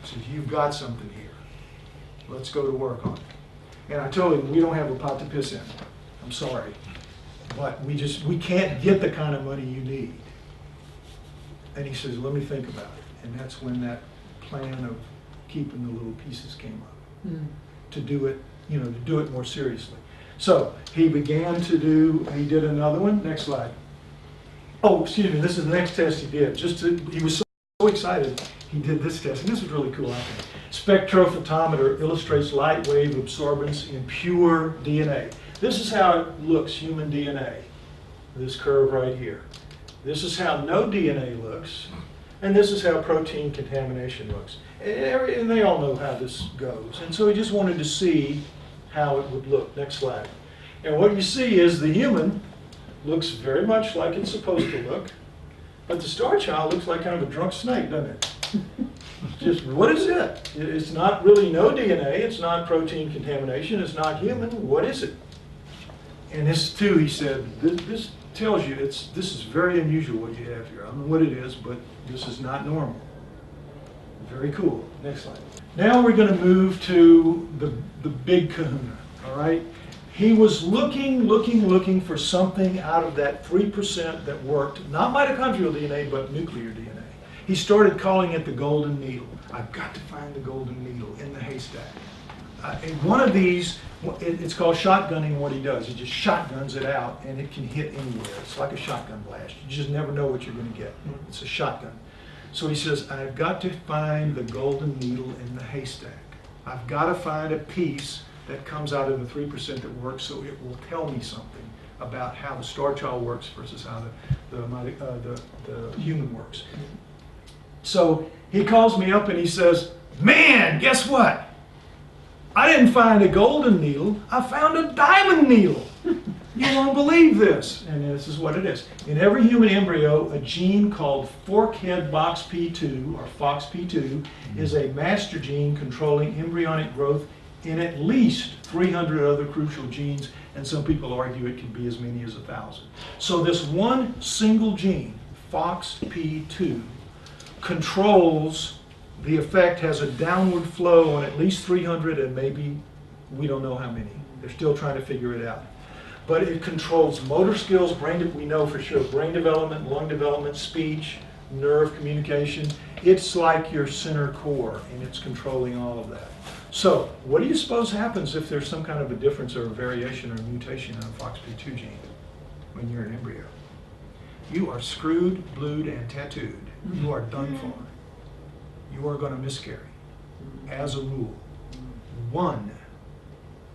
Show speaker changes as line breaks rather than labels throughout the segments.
Says, you've got something here. Let's go to work on it. And I told him, we don't have a pot to piss in. I'm sorry. But we can't get the kind of money you need. And he says, let me think about it. And that's when that plan of keeping the little pieces came up. To do it, to do it more seriously. So he began to do, he did another one. Next slide. Oh, excuse me, this is the next test he did. He was so excited, he did this test. And this was really cool, I think. Spectrophotometer illustrates light wave absorbance in pure DNA. This is how it looks, human DNA, this curve right here. This is how no DNA looks, and this is how protein contamination looks. And they all know how this goes. And so he just wanted to see how it would look. Next slide. And what you see is the human looks very much like it's supposed to look, but the Starchild looks like kind of a drunk snake, doesn't it? Just, what is it? It's not really no DNA, it's not protein contamination, it's not human, what is it? And this too, he said, this tells you, this is very unusual what you have here. I don't know what it is, but this is not normal. Very cool. Next slide. Now we're going to move to the big kahuna, all right? He was looking for something out of that 3% that worked, not mitochondrial DNA, but nuclear DNA. He started calling it the golden needle. I've got to find the golden needle in the haystack. And one of these, it's called shotgunning. What he does, he just shotguns it out, and it can hit anywhere. It's like a shotgun blast. You just never know what you're going to get. It's a shotgun. So he says, I've got to find the golden needle in the haystack. I've got to find a piece that comes out of the 3% that works, so it will tell me something about how the Starchild works versus how the human works. So he calls me up and he says, man, guess what? I didn't find a golden needle, I found a diamond needle. You won't believe this. And this is what it is. In every human embryo, a gene called forkhead boxp2, or FOXP2, is a master gene controlling embryonic growth in at least 300 other crucial genes, and some people argue it could be as many as 1,000. So this one single gene, FOXP2, controls the effect, has a downward flow on at least 300, and maybe we don't know how many. They're still trying to figure it out. But it controls motor skills, we know for sure, brain development, lung development, speech, nerve communication. It's like your center core, and it's controlling all of that. So what do you suppose happens if there's some kind of a difference or a variation or a mutation in a FOXP2 gene when you're an embryo? You are screwed, blued, and tattooed. You are done for. You are going to miscarry, as a rule. One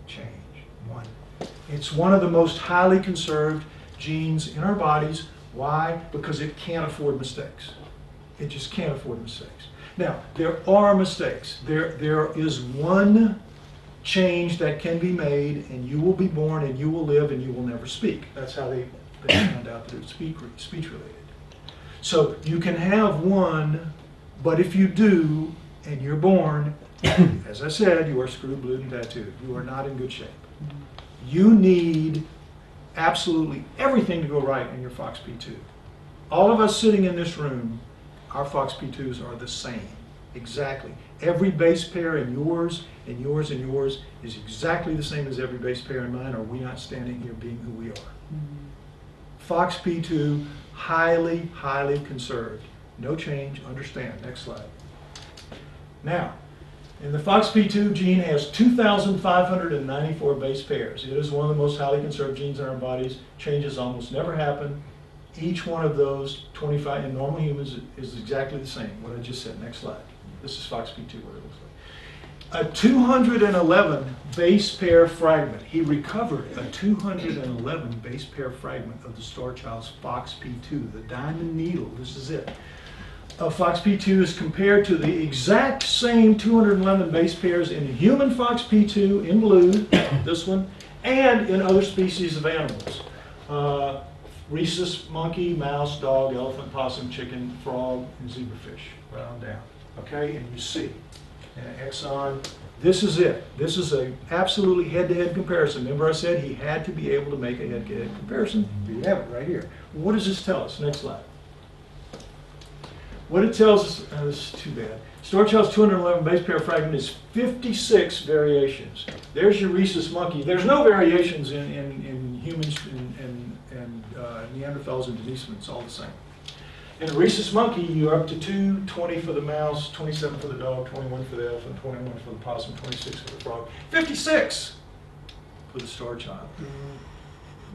change, one. It's one of the most highly conserved genes in our bodies. Why? Because it can't afford mistakes. It just can't afford mistakes. Now, there are mistakes. There is one change that can be made, and you will be born, and you will live, and you will never speak. That's how they found out that it's speech related. So you can have one, but if you do, and you're born, as I said, you are screwed, blued, and tattooed. You are not in good shape. You need absolutely everything to go right in your FOXP2. All of us sitting in this room, our FOXP2s are the same, exactly. Every base pair in yours, and yours, and yours is exactly the same as every base pair in mine, or we're not standing here being who we are. FOXP2, highly, highly conserved. No change, understand. Next slide. Now, and the FOXP2 gene has 2,594 base pairs. It is one of the most highly conserved genes in our bodies. Changes almost never happen. Each one of those 25 in normal humans is exactly the same, what I just said. Next slide. This is FOXP2, what it looks like. A 211 base pair fragment. He recovered a 211 base pair fragment of the Starchild's FOXP2, the diamond needle. This is it. FOXP2 is compared to the exact same 211 base pairs in human FOXP2 in blue, this one, and in other species of animals. Rhesus, monkey, mouse, dog, elephant, possum, chicken, frog, and zebrafish, right on down. Okay, and you see, exon, this is it. This is a absolutely head-to-head comparison. Remember I said he had to be able to make a head-to-head comparison? Here you have it right here. What does this tell us? Next slide. What it tells us, this is too bad. Starchild's 211 base pair fragment is 56 variations. There's your rhesus monkey. There's no variations in humans and Neanderthals and Denisovans. It's all the same. In a rhesus monkey, you're up to 2, 20 for the mouse, 27 for the dog, 21 for the elephant, 21 for the possum, 26 for the frog, 56 for the Starchild.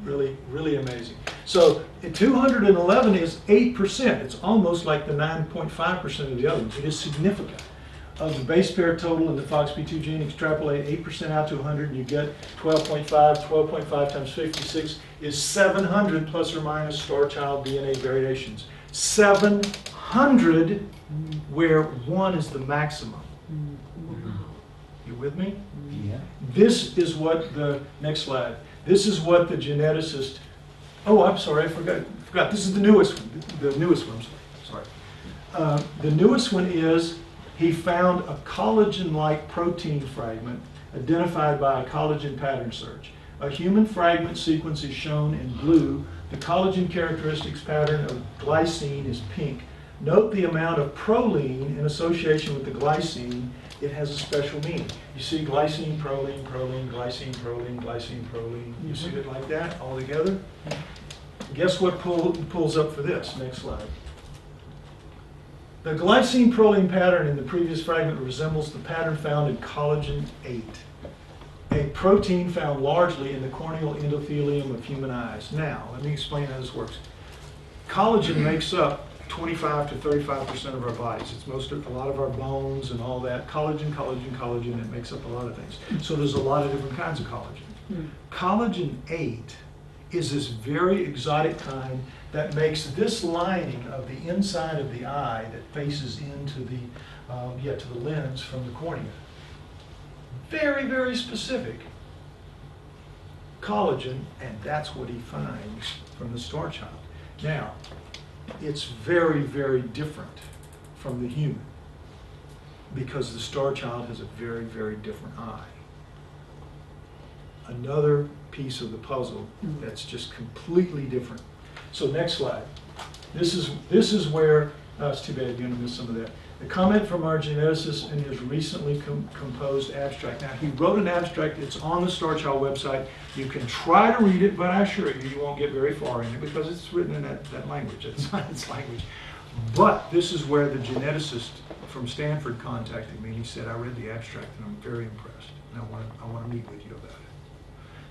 Really, really amazing. So 211 is 8%. It's almost like the 9.5% of the other ones. It is significant. Of the base pair total in the FOXP2 gene, extrapolate 8% out to 100, and you get 12.5. 12.5 times 56 is 700 plus or minus Starchild DNA variations. 700, where 1 is the maximum. You with me?
Yeah.
This is what the, next slide. This is what the geneticist, oh, I'm sorry, I forgot. This is the newest one. The newest one, I'm sorry. The newest one is, he found a collagen-like protein fragment identified by a collagen pattern search. A human fragment sequence is shown in blue. The collagen characteristics pattern of glycine is pink. Note the amount of proline in association with the glycine. It has a special meaning. You see glycine, proline, proline, glycine, proline, glycine, proline. You see it like that all together? Guess what pulls up for this? Next slide. The glycine proline pattern in the previous fragment resembles the pattern found in collagen 8, a protein found largely in the corneal endothelium of human eyes. Now, let me explain how this works. Collagen makes up 25 to 35% of our bodies. It's a lot of our bones and all that. Collagen, collagen, collagen, it makes up a lot of things. So there's a lot of different kinds of collagen. Collagen 8 is this very exotic kind that makes this lining of the inside of the eye that faces into the, to the lens from the cornea. Very, very specific collagen, and that's what he finds from the Starchild. Now, it's very, very different from the human because the Starchild has a very, very different eye. Another piece of the puzzle that's just completely different. So next slide. This is where, it's too bad you're going to miss some of that. The comment from our geneticist in his recently composed abstract. Now, he wrote an abstract. It's on the Starchild website. You can try to read it, but I assure you, you won't get very far in it because it's written in that language. It's science language. But this is where the geneticist from Stanford contacted me. He said, I read the abstract and I'm very impressed. And I want to meet with you about it.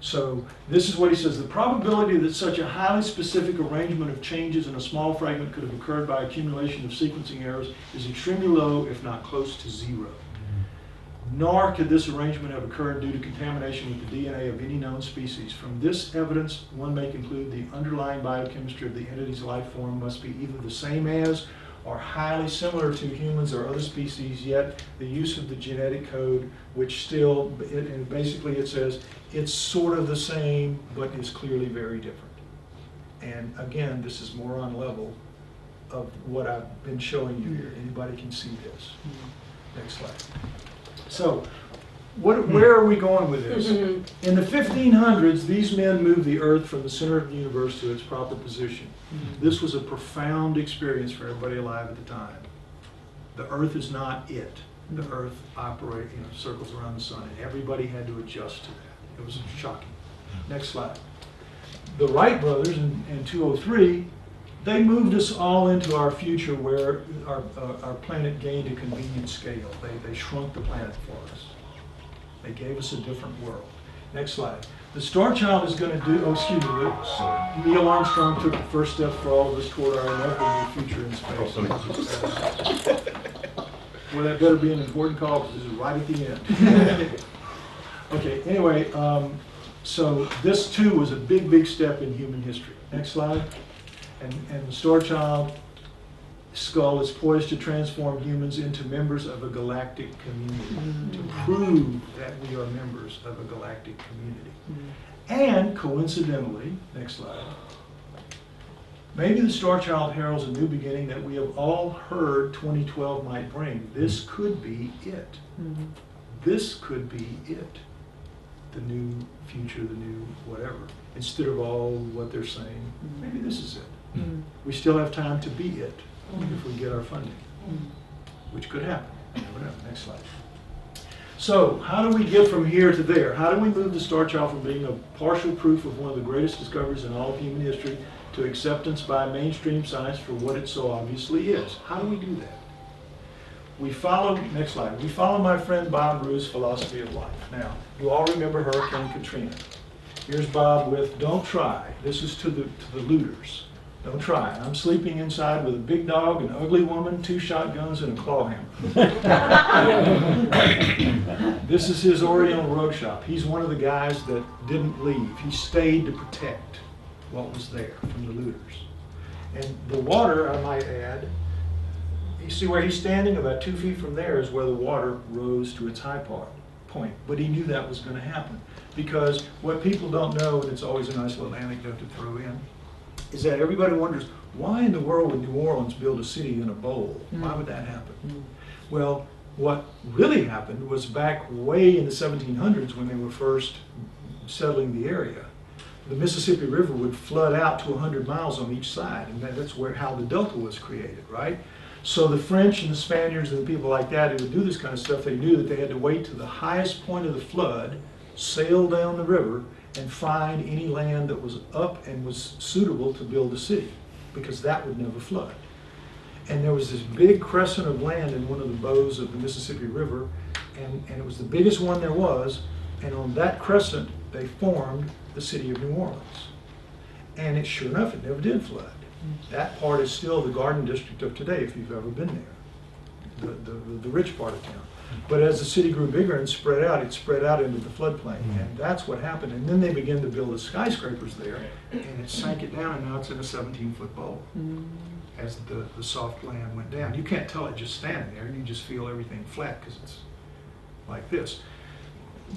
So this is what he says. The probability that such a highly specific arrangement of changes in a small fragment could have occurred by accumulation of sequencing errors is extremely low, if not close to 0. Nor could this arrangement have occurred due to contamination with the DNA of any known species. From this evidence, one may conclude the underlying biochemistry of the entity's life form must be either the same as or highly similar to humans or other species, yet the use of the genetic code, which still, and basically it says, it's sort of the same, but is clearly very different. And again, this is more on level of what I've been showing you here. Anybody can see this. Next slide. So, where are we going with this? In the 1500s, these men moved the Earth from the center of the universe to its proper position. This was a profound experience for everybody alive at the time. The Earth is not it. The Earth operates, circles around the sun, and everybody had to adjust to that. It was shocking. Next slide. The Wright brothers in 203, they moved us all into our future where our planet gained a convenient scale. They shrunk the planet for us. They gave us a different world. Next slide. The Starchild is going to do, Neil Armstrong took the first step for all of us toward our inevitable future in space. Well, that better be an important call because this is right at the end. Okay, anyway, so this too was a big, big step in human history. Next slide. And the Starchild Skull is poised to transform humans into members of a galactic community, to prove that we are members of a galactic community. And coincidentally, next slide, maybe the Starchild heralds a new beginning that we have all heard 2012 might bring. This could be it. This could be it. The new future, the new whatever. Instead of all what they're saying, maybe this is it. We still have time to be it. if we get our funding, which could happen. You never know. Next slide. So how do we get from here to there? How do we move the Starchild from being a partial proof of one of the greatest discoveries in all of human history to acceptance by mainstream science for what it so obviously is? How do we do that? We follow, next slide, we follow my friend Bob Rue's philosophy of life. Now, you all remember Hurricane Katrina. Here's Bob with, don't try. This is to the looters. Don't try. I'm sleeping inside with a big dog, an ugly woman, 2 shotguns, and a claw hammer. This is his Oriental rug shop. He's one of the guys that didn't leave. He stayed to protect what was there from the looters. And the water, I might add, you see where he's standing? About 2 feet from there is where the water rose to its high point. But he knew that was going to happen. Because what people don't know, and it's always a nice little anecdote to throw in, is that everybody wonders, why in the world would New Orleans build a city in a bowl? Why would that happen? Well, what really happened was back way in the 1700s when they were first settling the area, the Mississippi River would flood out to 100 miles on each side, and that's how the Delta was created, right? So the French and the Spaniards and the people like that who would do this kind of stuff, they knew that they had to wait to the highest point of the flood, sail down the river, and find any land that was up and was suitable to build a city, because that would never flood. And there was this big crescent of land in one of the bows of the Mississippi River, and it was the biggest one there was, and on that crescent they formed the city of New Orleans. And it, sure enough, it never did flood. That part is still the Garden District of today, if you've ever been there, the rich part of town. But as the city grew bigger and spread out, it spread out into the floodplain, and that's what happened. And then they began to build the skyscrapers there, and it sank it down, and now it's in a 17-foot bowl as the soft land went down. You can't tell it just standing there, you just feel everything flat because it's like this.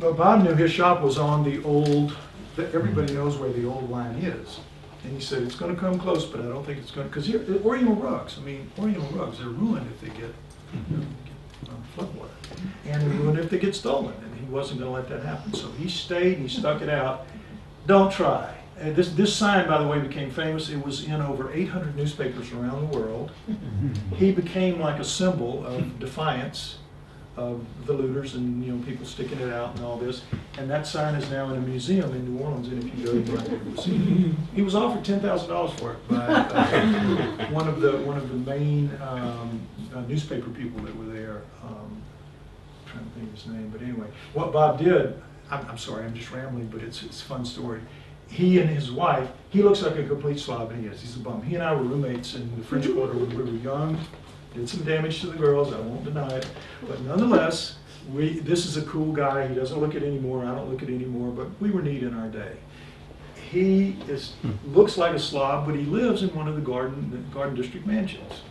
But Bob knew his shop was on the old, everybody knows where the old line is. And he said, it's going to come close, but I don't think it's going to, because here, Oriental rugs, Oriental rugs, they're ruined if they get, floodwater. And they're ruined if they get stolen, and he wasn't going to let that happen. So he stayed and he stuck it out. Don't try. And this sign, by the way, became famous. It was in over 800 newspapers around the world. He became like a symbol of defiance of the looters and people sticking it out and all this. And that sign is now in a museum in New Orleans, and if you go, you might be able to see it. He was offered $10,000 for it by one of the main newspaper people that were there. I'm trying to think of his name, but anyway, what Bob did, I'm sorry, I'm just rambling, but it's a fun story. He and his wife, he looks like a complete slob, and he is. He's a bum. He and I were roommates in the French Quarter when we were young. Did some damage to the girls, I won't deny it. But nonetheless, this is a cool guy. He doesn't look it anymore, I don't look it anymore, but we were neat in our day. He looks like a slob, but he lives in one of the Garden District mansions.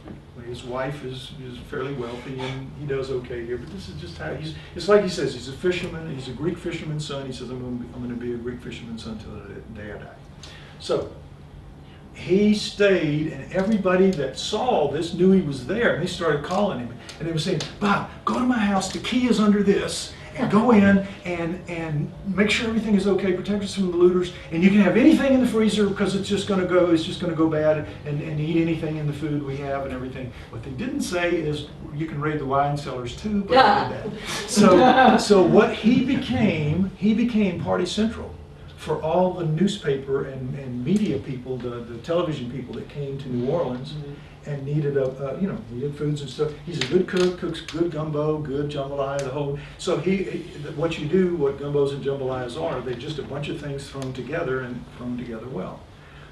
His wife is fairly wealthy, and he does okay here, but this is just how it's like he says, he's a fisherman, he's a Greek fisherman's son. He says, I'm going to be a Greek fisherman's son till the day I die. So, he stayed, and everybody that saw this knew he was there, and they started calling him, and they were saying, Bob, go to my house, the key is under this, and go in and make sure everything is okay, protect us from the looters, and you can have anything in the freezer because it's just going to go bad, and eat anything in the food we have and everything. What they didn't say is you can raid the wine cellars too, but I did that. So what he became Party Central for all the newspaper and media people, the television people that came to New Orleans and needed needed foods and stuff. He's a good cook, cooks good gumbo, good jambalaya, the whole. So what gumbos and jambalayas are, they're just a bunch of things thrown together and thrown together well.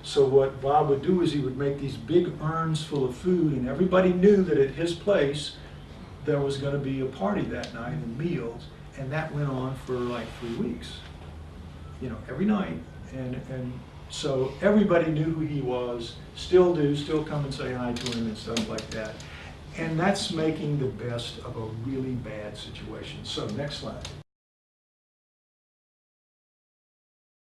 So what Bob would do is he would make these big urns full of food, and everybody knew that at his place there was going to be a party that night and meals, and that went on for like 3 weeks. Every night, and so everybody knew who he was, still come and say hi to him and stuff like that. And that's making the best of a really bad situation. So next slide.